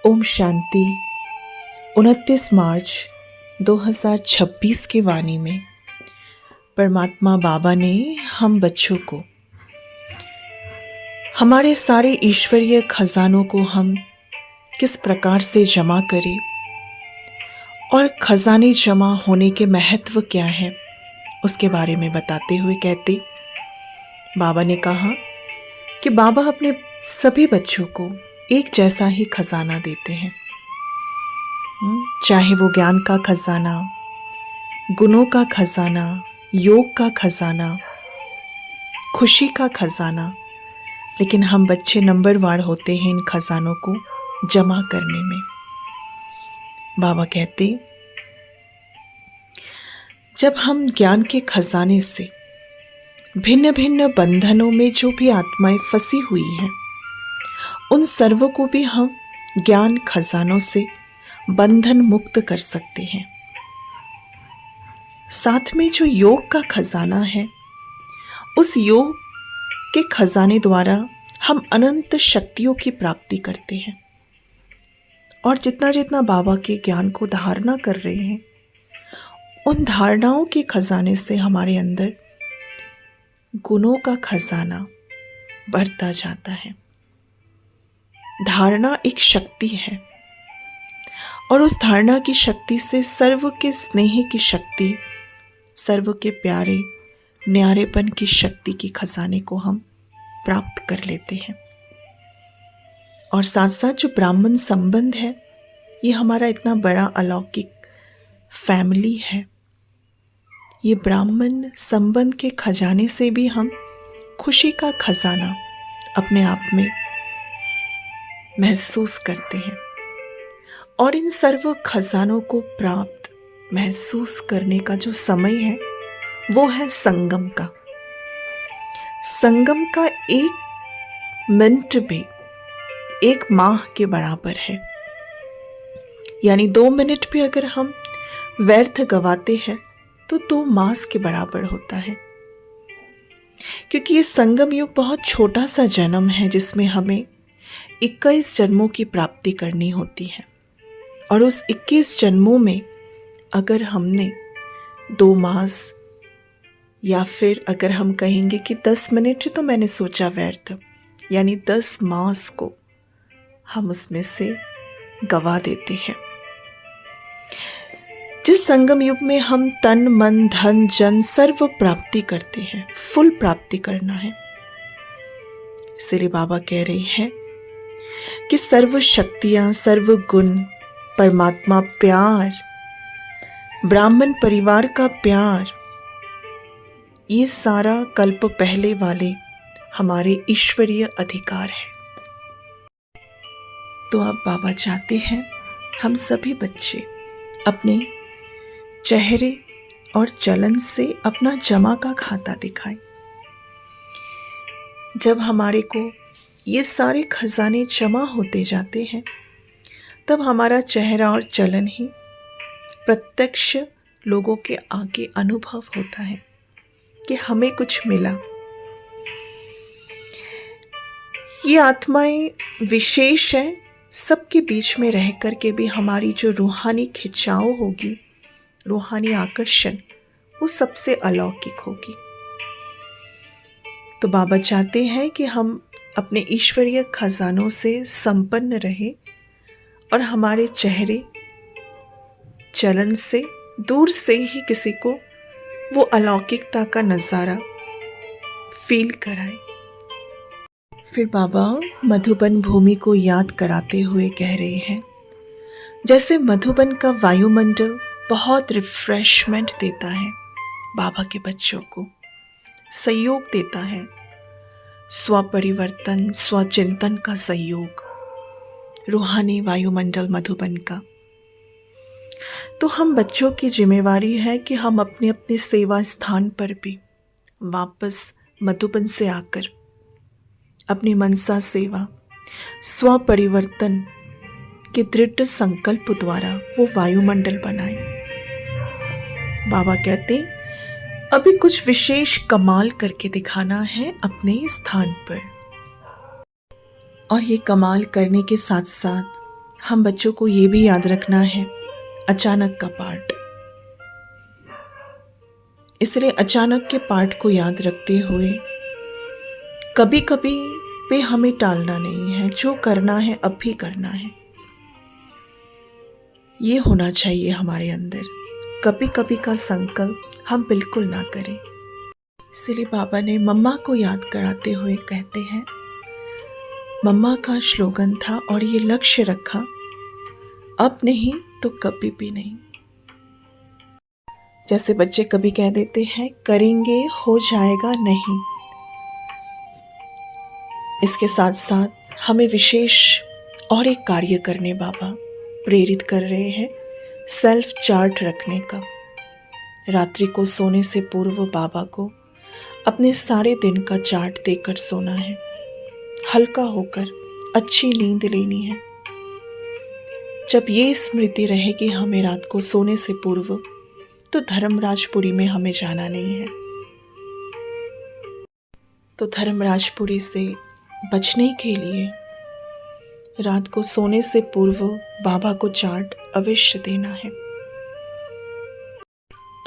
ओम शांति। 29 मार्च 2026 की वाणी में परमात्मा बाबा ने हम बच्चों को हमारे सारे ईश्वरीय खजानों को हम किस प्रकार से जमा करें और खजाने जमा होने के महत्व क्या है उसके बारे में बताते हुए कहते, बाबा ने कहा कि बाबा अपने सभी बच्चों को एक जैसा ही खजाना देते हैं। चाहे वो ज्ञान का खजाना, गुणों का खजाना, योग का खजाना, खुशी का खजाना, लेकिन हम बच्चे नंबरवार होते हैं इन खजानों को जमा करने में। बाबा कहते, जब हम ज्ञान के खजाने से भिन्न भिन्न बंधनों में जो भी आत्माएं फंसी हुई हैं, उन सर्व को भी हम ज्ञान खजानों से बंधन मुक्त कर सकते हैं। साथ में जो योग का खजाना है, उस योग के खजाने द्वारा हम अनंत शक्तियों की प्राप्ति करते हैं। और जितना जितना बाबा के ज्ञान को धारणा कर रहे हैं, उन धारणाओं के खजाने से हमारे अंदर गुणों का खजाना बढ़ता जाता है। धारणा एक शक्ति है और उस धारणा की शक्ति से सर्व के स्नेह की शक्ति, सर्व के प्यारे न्यारेपन की शक्ति की खजाने को हम प्राप्त कर लेते हैं। और साथ साथ जो ब्राह्मण संबंध है, ये हमारा इतना बड़ा अलौकिक फैमिली है। ये ब्राह्मण संबंध के खजाने से भी हम खुशी का खजाना अपने आप में महसूस करते हैं। और इन सर्व खजानों को प्राप्त महसूस करने का जो समय है, वो है संगम का। संगम का एक मिनट भी एक माह के बराबर है। यानी 2 मिनट भी अगर हम व्यर्थ गवाते हैं तो 2 मास के बराबर होता है। क्योंकि ये संगम युग बहुत छोटा सा जन्म है, जिसमें हमें 21 जन्मों की प्राप्ति करनी होती है। और उस 21 जन्मों में अगर हमने 2 मास, या फिर अगर हम कहेंगे कि 10 मिनट तो मैंने सोचा व्यर्थ, यानी 10 मास को हम उसमें से गवा देते हैं। जिस संगम युग में हम तन मन धन जन सर्व प्राप्ति करते हैं, फुल प्राप्ति करना है। इसलिए बाबा कह रहे हैं कि सर्व शक्तियां, सर्व गुण, परमात्मा प्यार, ब्राह्मण परिवार का प्यार, ये सारा कल्प पहले वाले हमारे ईश्वरीय अधिकार है। तो अब बाबा चाहते हैं हम सभी बच्चे अपने चेहरे और चलन से अपना जमा का खाता दिखाएं। जब हमारे को ये सारे खजाने जमा होते जाते हैं, तब हमारा चेहरा और चलन ही प्रत्यक्ष लोगों के आगे अनुभव होता है कि हमें कुछ मिला। ये आत्माएं विशेष हैं, सबके बीच में रह कर के भी हमारी जो रूहानी खिंचाव होगी, रूहानी आकर्षण, वो सबसे अलौकिक होगी। तो बाबा चाहते हैं कि हम अपने ईश्वरीय खजानों से संपन्न रहे और हमारे चेहरे चलन से दूर से ही किसी को वो अलौकिकता का नज़ारा फील कराए। फिर बाबा मधुबन भूमि को याद कराते हुए कह रहे हैं, जैसे मधुबन का वायुमंडल बहुत रिफ्रेशमेंट देता है, बाबा के बच्चों को सहयोग देता है, स्वपरिवर्तन स्वचिंतन का सहयोग, रूहानी वायुमंडल मधुबन का। तो हम बच्चों की जिम्मेवारी है कि हम अपने अपने सेवा स्थान पर भी वापस मधुबन से आकर अपनी मनसा सेवा, स्वपरिवर्तन के दृढ़ संकल्प द्वारा वो वायुमंडल बनाए। बाबा कहते, अभी कुछ विशेष कमाल करके दिखाना है अपने स्थान पर। और ये कमाल करने के साथ साथ हम बच्चों को ये भी याद रखना है अचानक का पार्ट। इसलिए अचानक के पार्ट को याद रखते हुए कभी कभी पे हमें टालना नहीं है, जो करना है अब भी करना है, ये होना चाहिए हमारे अंदर। कभी कभी का संकल्प हम बिल्कुल ना करें। इसलिए बाबा ने मम्मा को याद कराते हुए कहते हैं, मम्मा का स्लोगन था और ये लक्ष्य रखा, अब नहीं तो कभी भी नहीं। जैसे बच्चे कभी कह देते हैं करेंगे हो जाएगा, नहीं। इसके साथ साथ हमें विशेष और एक कार्य करने बाबा प्रेरित कर रहे हैं, सेल्फ चार्ट रखने का। रात्रि को सोने से पूर्व बाबा को अपने सारे दिन का चार्ट देकर सोना है, हल्का होकर अच्छी नींद लेनी है। जब ये स्मृति रहेगी हमें रात को सोने से पूर्व, तो धर्मराजपुरी में हमें जाना नहीं है। तो धर्मराजपुरी से बचने के लिए रात को सोने से पूर्व बाबा को चार्ट अवश्य देना है।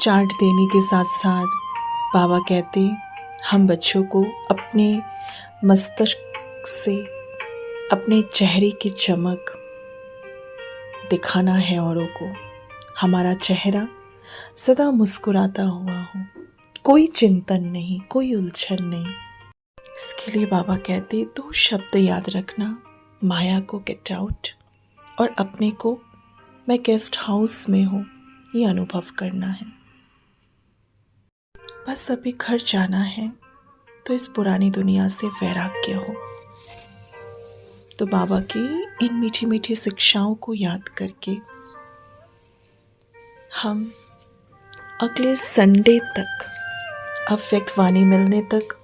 चार्ट देने के साथ साथ बाबा कहते, हम बच्चों को अपने मस्तिष्क से अपने चेहरे की चमक दिखाना है औरों को। हमारा चेहरा सदा मुस्कुराता हुआ हो, कोई चिंतन नहीं, कोई उलझन नहीं। इसके लिए बाबा कहते, दो शब्द याद रखना, माया को गेट आउट और अपने को मैं गेस्ट हाउस में हूँ, ये अनुभव करना है। बस अभी घर जाना है, तो इस पुरानी दुनिया से वैराग्य हो। तो बाबा की इन मीठी मीठी शिक्षाओं को याद करके हम अगले संडे तक, अव्यक्त वाणी मिलने तक,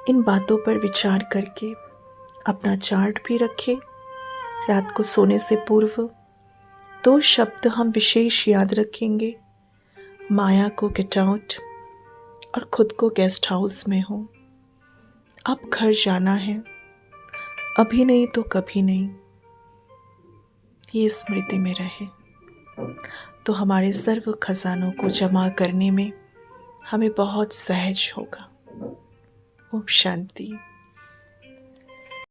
इन बातों पर विचार करके अपना चार्ट भी रखें। रात को सोने से पूर्व दो शब्द हम विशेष याद रखेंगे, माया को गेट आउट और खुद को गेस्ट हाउस में हो। अब घर जाना है, अभी नहीं तो कभी नहीं, ये स्मृति में रहे तो हमारे सर्व खजानों को जमा करने में हमें बहुत सहज होगा। ओम शांति।